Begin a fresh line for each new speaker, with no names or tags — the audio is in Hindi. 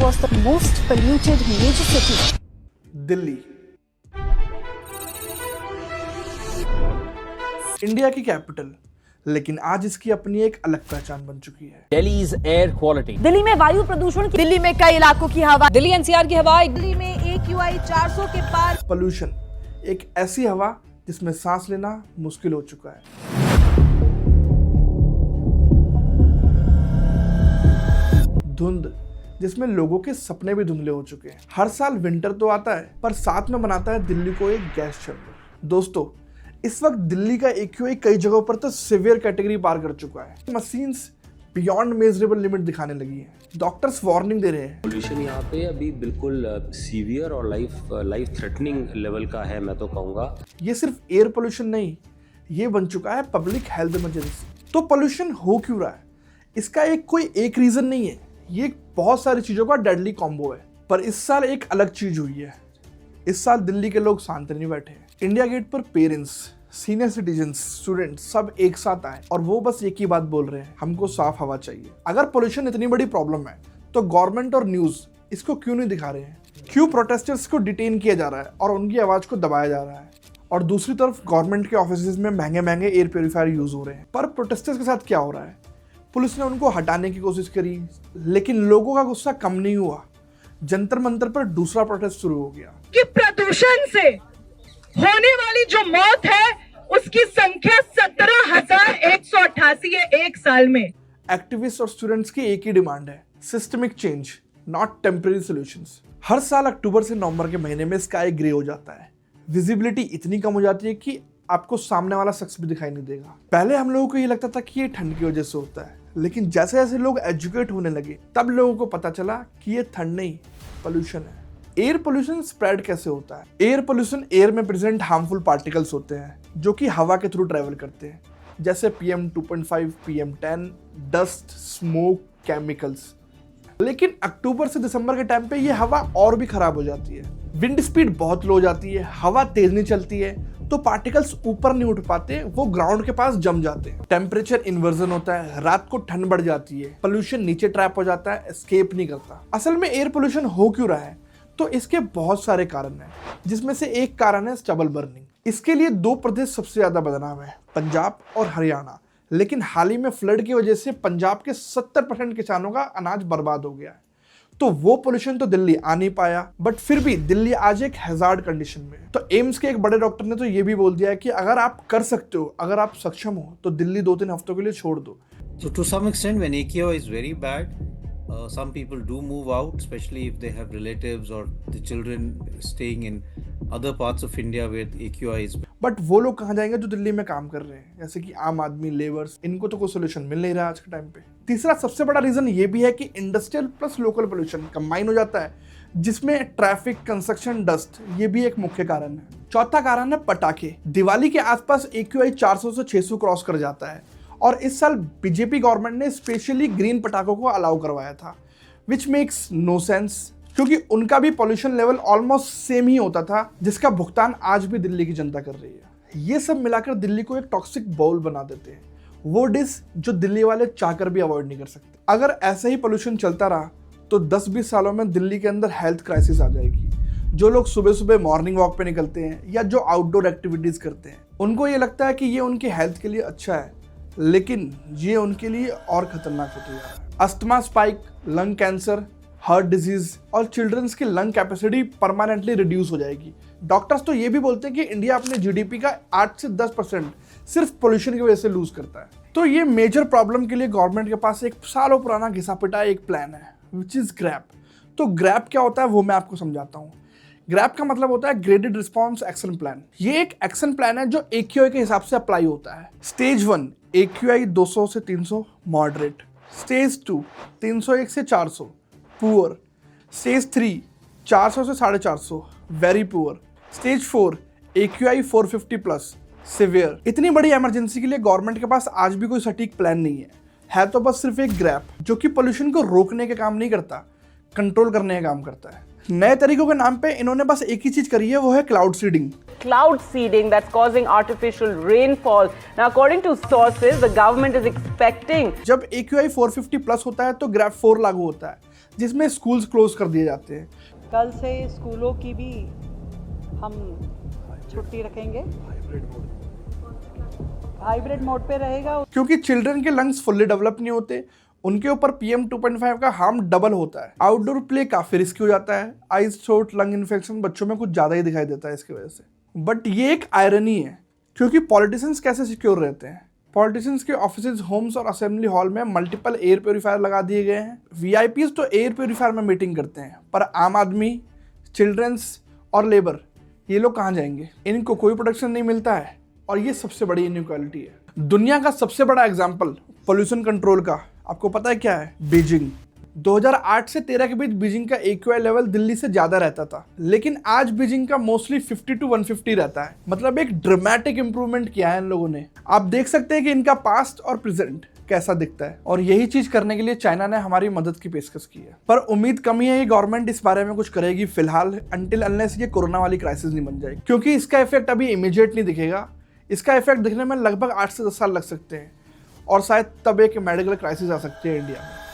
was the most polluted major city.
Delhi India की कैपिटल, लेकिन आज इसकी अपनी एक अलग पहचान बन चुकी है।
Delhi's air quality.
दिल्ली में वायु प्रदूषण दिल्ली में कई इलाकों की हवा, दिल्ली एनसीआर की हवा, दिल्ली में AQI 400 के पार।
पोल्यूशन एक ऐसी हवा जिसमें सांस लेना मुश्किल हो चुका है। धुंध जिसमें लोगों के सपने भी धुंधले हो चुके हैं। हर साल विंटर तो आता है, पर साथ में बनाता है दिल्ली को एक गैस चैम्बर। दोस्तों, इस वक्त दिल्ली का AQI कई जगहों पर तो सिवियर कैटेगरी पार कर चुका है। मशीन्स बियॉन्ड मेजरेबल लिमिट दिखाने लगी हैं। डॉक्टर्स वार्निंग दे रहे हैं।
पोल्यूशन यहाँ पे अभी बिल्कुल सीवियर और लाइफ थ्रेटनिंग लेवल का है, मैं तो कहूँगा।
ये सिर्फ एयर पोल्यूशन नहीं, ये बन चुका है पब्लिक हेल्थ इमरजेंसी। तो पोल्यूशन हो क्यों रहा है? इसका कोई एक रीजन नहीं है, ये बहुत सारी चीजों का डेडली कॉम्बो है। पर इस साल एक अलग चीज हुई है। इस साल दिल्ली के लोग शांत नहीं बैठे हैं। इंडिया गेट पर पेरेंट्स, सीनियर सिटीजन्स, स्टूडेंट्स सब एक साथ आए और वो बस एक ही बात बोल रहे हैं, हमको साफ हवा चाहिए। अगर पोल्यूशन इतनी बड़ी प्रॉब्लम है तो गवर्नमेंट और न्यूज इसको क्यों नहीं दिखा रहे हैं? क्यों प्रोटेस्टर्स को डिटेन किया जा रहा है और उनकी आवाज को दबाया जा रहा है? और दूसरी तरफ गवर्नमेंट के ऑफिस में महंगे महंगे एयर प्योरीफायर यूज हो रहे हैं। पर प्रोटेस्टर्स के साथ क्या हो रहा है? पुलिस ने उनको हटाने की कोशिश करी, लेकिन लोगों का गुस्सा कम नहीं हुआ। जंतर मंतर पर दूसरा प्रोटेस्ट शुरू हो गया
कि प्रदूषण से होने वाली जो मौत है उसकी संख्या 17,188 है एक साल में।
एक्टिविस्ट और स्टूडेंट्स की एक ही डिमांड है, systemic change, not temporary solutions. हर साल अक्टूबर से नवंबर के महीने में स्काई ग्रे हो जाता है। विजिबिलिटी इतनी कम हो जाती है कि आपको सामने वाला शख्स भी दिखाई नहीं देगा। पहले हम लोगों को ये लगता था कि ये ठंड की वजह से होता है, लेकिन जैसे जैसे लोग एजुकेट होने लगे तब लोगों को पता चला कि ये ठंड नहीं, पोल्यूशन है। एयर पोल्यूशन स्प्रेड कैसे होता है? एयर पोल्यूशन एयर में प्रेजेंट हार्मफुल पार्टिकल्स होते हैं जो कि हवा के थ्रू ट्रेवल करते हैं, जैसे PM 2.5, PM10, dust, smoke, chemicals. लेकिन अक्टूबर से दिसंबर के टाइम पे ये हवा और भी खराब हो जाती है। विंड स्पीड बहुत लो हो जाती है, हवा तेज नहीं चलती है, तो पार्टिकल्स ऊपर नहीं उठ पाते, वो ग्राउंड के पास जम जाते हैं। टेम्परेचर इन्वर्जन होता है, रात को ठंड बढ़ जाती है, पोल्यूशन नीचे ट्रैप हो जाता है, एस्केप नहीं करता। असल में एयर पोल्यूशन हो क्यों रहा है? तो इसके बहुत सारे कारण हैं, जिसमें से एक कारण है स्टबल बर्निंग। इसके लिए दो प्रदेश सबसे ज्यादा बदनाम है, पंजाब और हरियाणा। लेकिन हाल ही में फ्लड की वजह से पंजाब के 70% किसानों का अनाज बर्बाद हो गया है। तो वो पोल्यूशन तो दिल्ली आ नहीं पाया, बट फिर भी दिल्ली आज एक हैजार्ड कंडीशन में है। तो एम्स के एक बड़े डॉक्टर ने तो ये भी बोल दिया है कि अगर आप कर सकते हो, अगर आप सक्षम हो, तो दिल्ली 2-3 हफ्तों के लिए छोड़ दो।
So to some extent, when AQI is very bad, some people do move out, especially if they have relatives or the children staying in other parts of India where the AQI is.
But वो लोग कहाँ जाएंगे जो दिल्ली में काम कर रहे हैं, जैसे कि आम आदमी, लेबर्स? इनको तो कोई सोल्यूशन मिल नहीं रहा आज के टाइम पे। तीसरा सबसे बड़ा रीजन ये भी है कि industrial plus local pollution combine हो जाता है, जिसमें ट्रैफिक, कंस्ट्रक्शन, डस्ट, ये भी एक मुख्य कारण है। चौथा कारण है पटाखे। दिवाली के आसपास AQI 400 से 600 क्रॉस कर जाता है, और इस साल बीजेपी गवर्नमेंट ने स्पेशली ग्रीन पटाखों को अलाउ करवाया था, विच मेक्स नो सेंस, क्योंकि उनका भी पॉल्यूशन लेवल ऑलमोस्ट सेम ही होता था, जिसका भुगतान आज भी दिल्ली की जनता कर रही है। ये सब मिलाकर दिल्ली को एक टॉक्सिक बाउल बना देते हैं, वो डिश जो दिल्ली वाले चाहकर भी अवॉइड नहीं कर सकते। अगर ऐसे ही पोल्यूशन चलता रहा तो 10-20 सालों में दिल्ली के अंदर हेल्थ क्राइसिस आ जाएगी। जो लोग सुबह सुबह मॉर्निंग वॉक पे निकलते हैं या जो आउटडोर एक्टिविटीज करते हैं, उनको ये लगता है कि ये उनके हेल्थ के लिए अच्छा है, लेकिन ये उनके लिए और खतरनाक होते जा रहा है। Asthma spike, lung cancer, heart disease और चिल्ड्रंस की लंग कैपेसिटी परमानेंटली रिड्यूस हो जाएगी। डॉक्टर्स तो ये भी बोलते हैं कि इंडिया अपने GDP का 8 से 10% सिर्फ पोल्यूशन की वजह से लूज करता है। तो ये मेजर प्रॉब्लम के लिए गवर्नमेंट के पास एक सालों पुराना घिसा पिटा एक प्लान है, विच इज ग्रैप। तो ग्रैप क्या होता है वो मैं आपको समझाता हूँ। ग्रैप का मतलब होता है ग्रेडेड रिस्पॉन्स एक्शन प्लान। ये एक एक्शन प्लान है जो AQI के हिसाब से अप्लाई होता है। स्टेज 1 AQI 200 से 300 मॉडरेट, स्टेज 2 301 से 400 पुअर, स्टेज 3 400 से 450 very poor, stage 4 AQI 450 plus severe. इतनी बड़ी इमरजेंसी के लिए गवर्नमेंट के पास आज भी कोई सटीक प्लान नहीं है तो बस सिर्फ एक ग्रैप, जो कि पोल्यूशन को रोकने का काम नहीं करता, कंट्रोल करने का काम करता है। नए तरीकों के नाम पे इन्होंने बस एक ही चीज करी है, वो है cloud seeding.
Cloud seeding that's causing artificial rainfall. Now, according to sources, the government is expecting.
जब AQI 450 प्लस होता है तो ग्रैप 4 लागू होता है, जिसमें स्कूल्स क्लोज कर दिए जाते हैं।
कल से स्कूलों की भी हम छुट्टी रखेंगे, हाइब्रिड मोड पे रहेगा।
क्योंकि चिल्ड्रन के लंग्स फुल्ली डेवलप नहीं होते, उनके ऊपर PM 2.5 का हार्म डबल होता है। आउटडोर प्ले काफी रिस्की हो जाता है, आइज थ्रोट लंग इन्फेक्शन बच्चों में कुछ ज्यादा ही दिखाई देता है इसकी वजह से। बट ये एक आयरनी है, क्योंकि पॉलिटिशियंस कैसे सिक्योर रहते हैं? पॉलिटिशियंस के ऑफिसेज, होम्स और असेंबली हॉल में मल्टीपल एयर प्योरीफायर लगा दिए गए हैं। VIPs तो एयर प्योरीफायर में मीटिंग करते हैं, पर आम आदमी, चिल्ड्रंस और लेबर, ये लोग कहाँ जाएंगे? इनको कोई प्रोटेक्शन नहीं मिलता है, और ये सबसे बड़ी इनइक्वालिटी है। दुनिया का सबसे बड़ा एग्जाम्पल पोल्यूशन कंट्रोल का आपको पता है क्या है? बीजिंग। 2008 से 13 के बीच बीजिंग का AQI लेवल दिल्ली से ज्यादा रहता था, लेकिन आज बीजिंग का मोस्टली 50 to 150 रहता है। मतलब एक ड्रामेटिक इंप्रूवमेंट किया है इन लोगों ने। आप देख सकते हैं कि इनका पास्ट और प्रेजेंट कैसा दिखता है, और यही चीज करने के लिए चाइना ने हमारी मदद की पेशकश की है। पर उम्मीद कम ही है कि गवर्नमेंट इस बारे में कुछ करेगी फिलहाल, अंटिल अनलेस ये कोरोना वाली क्राइसिस नहीं बन जाए, क्योंकि इसका इफेक्ट अभी इमीडिएट नहीं दिखेगा। इसका इफेक्ट दिखने में लगभग 8 से 10 साल लग सकते हैं, और शायद तब एक मेडिकल क्राइसिस आ सकती है इंडिया में।